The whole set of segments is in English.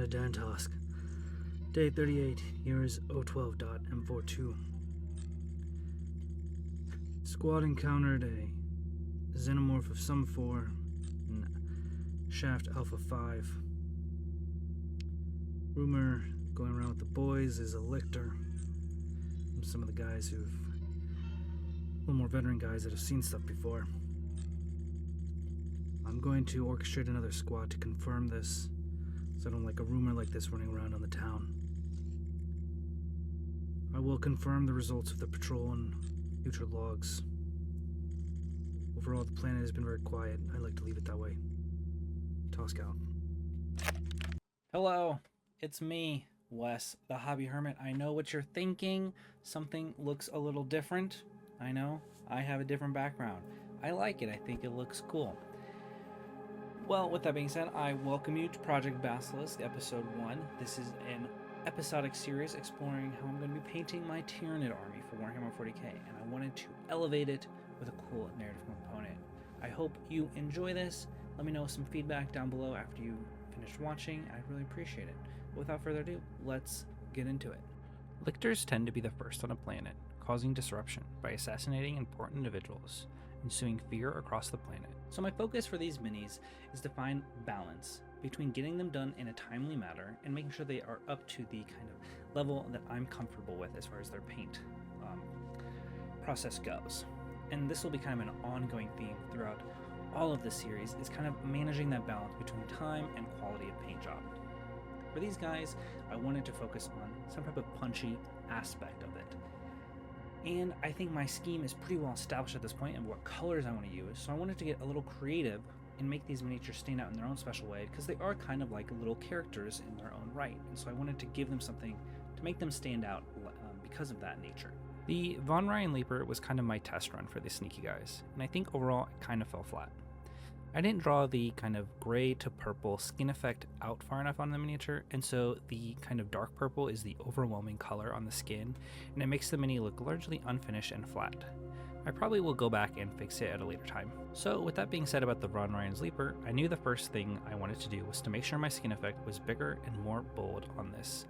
Commander Dantosk. Day 38, here is 012.M42. Squad encountered a xenomorph of some form in Shaft Alpha 5. Rumor going around with the boys is a Lictor. Some of the guys a little more veteran guys that have seen stuff before. I'm going to orchestrate another squad to confirm this, so I don't like a rumor like this running around on the town. I will confirm the results of the patrol and future logs. Overall, the planet has been very quiet. I like to leave it that way. Tosk out. Hello, it's me, Wes, the Hobby Hermit. I know what you're thinking. Something looks a little different. I know, I have a different background. I like it. I think it looks cool. Well, with that being said, I welcome you to Project Basilisk, Episode 1. This is an episodic series exploring how I'm going to be painting my Tyranid army for Warhammer 40k, and I wanted to elevate it with a cool narrative component. I hope you enjoy this. Let me know some feedback down below after you finish watching. I'd really appreciate it. But without further ado, let's get into it. Lictors tend to be the first on a planet, causing disruption by assassinating important individuals, ensuing fear across the planet. So my focus for these minis is to find balance between getting them done in a timely manner and making sure they are up to the kind of level that I'm comfortable with as far as their paint process goes. And this will be kind of an ongoing theme throughout all of the series, is kind of managing that balance between time and quality of paint job. For these guys, I wanted to focus on some type of punchy aspect of it. And I think my scheme is pretty well established at this point and what colors I want to use, so I wanted to get a little creative and make these miniatures stand out in their own special way, because they are kind of like little characters in their own right, and so I wanted to give them something to make them stand out because of that nature. The Von Ryan Leaper was kind of my test run for the sneaky guys, and I think overall it kind of fell flat. I didn't draw the kind of gray to purple skin effect out far enough on the miniature, and so the kind of dark purple is the overwhelming color on the skin, and it makes the mini look largely unfinished and flat. I probably will go back and fix it at a later time. So with that being said about the Von Ryan's Leaper, I knew the first thing I wanted to do was to make sure my skin effect was bigger and more bold on this.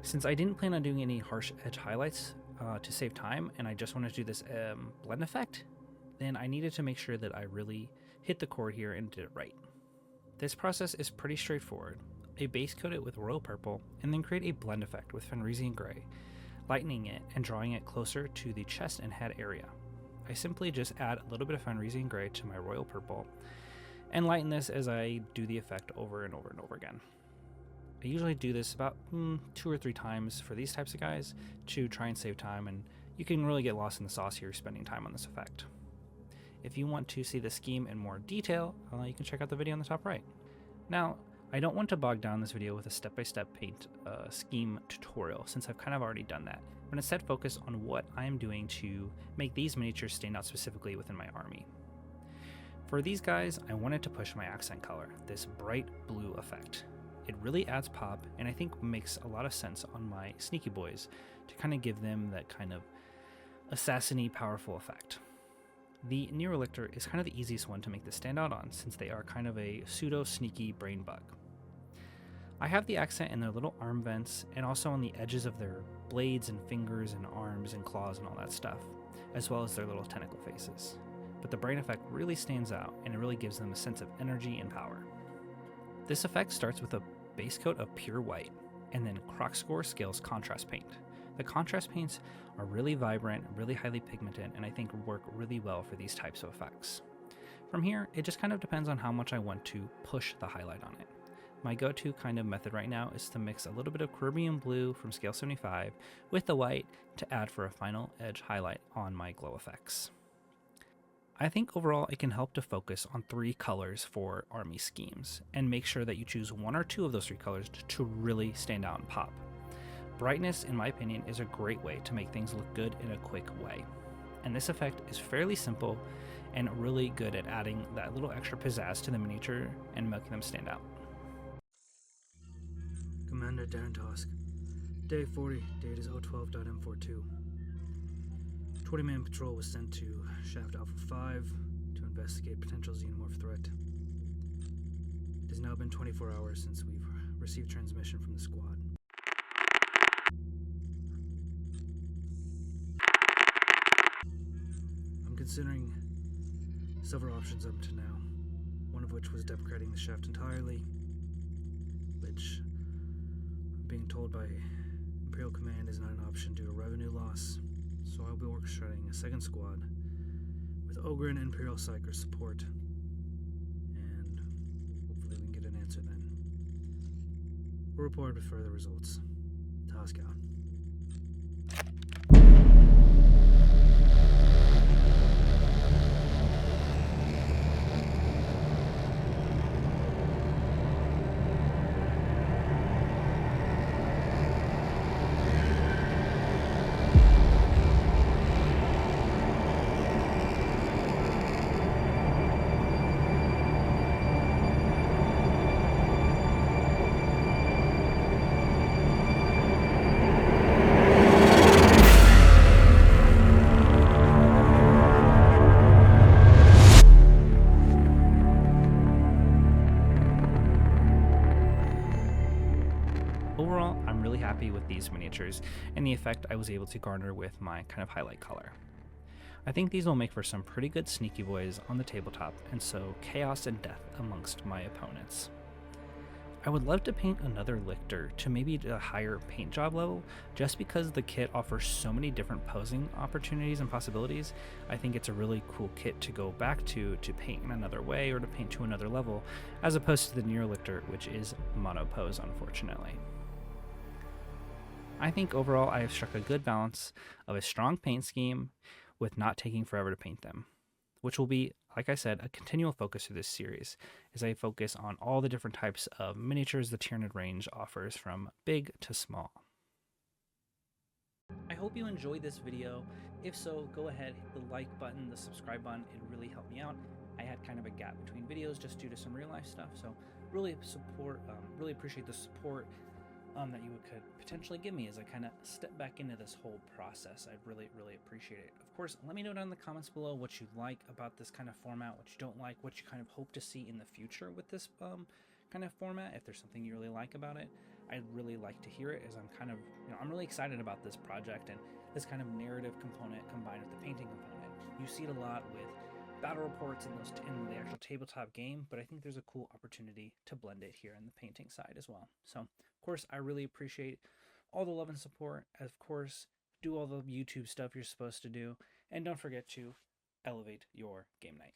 Since I didn't plan on doing any harsh edge highlights to save time, and I just wanted to do this blend effect, then I needed to make sure that I really hit the chord here and did it right. This process is pretty straightforward. I base coat it with royal purple and then create a blend effect with Fenrisian gray, lightening it and drawing it closer to the chest and head area. I simply just add a little bit of Fenrisian gray to my royal purple and lighten this as I do the effect over and over and over again. I usually do this about 2 or 3 times for these types of guys to try and save time, and you can really get lost in the sauce here spending time on this effect. If you want to see the scheme in more detail, you can check out the video on the top right. Now, I don't want to bog down this video with a step-by-step paint scheme tutorial, since I've kind of already done that, but instead focus on what I am doing to make these miniatures stand out specifically within my army. For these guys, I wanted to push my accent color, this bright blue effect. It really adds pop, and I think makes a lot of sense on my sneaky boys to kind of give them that kind of assassin-y powerful effect. The Nero Lictor is kind of the easiest one to make this stand out on, since they are kind of a pseudo-sneaky brain bug. I have the accent in their little arm vents, and also on the edges of their blades and fingers and arms and claws and all that stuff, as well as their little tentacle faces. But the brain effect really stands out, and it really gives them a sense of energy and power. This effect starts with a base coat of pure white, and then Crocscore Scales contrast paint. The contrast paints are really vibrant, really highly pigmented, and I think work really well for these types of effects. From here, it just kind of depends on how much I want to push the highlight on it. My go-to kind of method right now is to mix a little bit of Caribbean blue from scale 75 with the white to add for a final edge highlight on my glow effects. I think overall it can help to focus on 3 colors for army schemes, and make sure that you choose 1 or 2 of those 3 colors to really stand out and pop. Brightness, in my opinion, is a great way to make things look good in a quick way, and this effect is fairly simple and really good at adding that little extra pizzazz to the miniature and making them stand out. Commander Dantosk. Day 40, date is 012.M42. 20-man patrol was sent to Shaft Alpha 5 to investigate potential xenomorph threat. It has now been 24 hours since we've Receive transmission from the squad. I'm considering several options up to now, one of which was deprecating the shaft entirely, which I'm being told by Imperial Command is not an option due to revenue loss, so I'll be orchestrating a second squad with Ogre and Imperial Psyker support, and hopefully we can get an answer then. We'll report with further results. Task out. Overall, I'm really happy with these miniatures and the effect I was able to garner with my kind of highlight color. I think these will make for some pretty good sneaky boys on the tabletop and sow chaos and death amongst my opponents. I would love to paint another Lictor to maybe a higher paint job level, just because the kit offers so many different posing opportunities and possibilities. I think it's a really cool kit to go back to paint in another way or to paint to another level, as opposed to the Neo Lictor, which is mono pose, unfortunately. I think overall I have struck a good balance of a strong paint scheme with not taking forever to paint them, which will be, like I said, a continual focus of this series, as I focus on all the different types of miniatures the Tyranid range offers from big to small. I hope you enjoyed this video. If so, go ahead, hit the like button, the subscribe button, it really helped me out. I had kind of a gap between videos just due to some real life stuff, so really appreciate the support that you could potentially give me as I kind of step back into this whole process. I'd really appreciate it. Of course, let me know down in the comments below what you like about this kind of format, what you don't like, what you kind of hope to see in the future with this kind of format. If there's something you really like about it, I'd really like to hear it, as I'm kind of, I'm really excited about this project and this kind of narrative component combined with the painting component. You see it a lot with battle reports in the actual tabletop game, but I think there's a cool opportunity to blend it here in the painting side as well. So, of course, I really appreciate all the love and support. Of course, do all the YouTube stuff you're supposed to do, and don't forget to elevate your game night.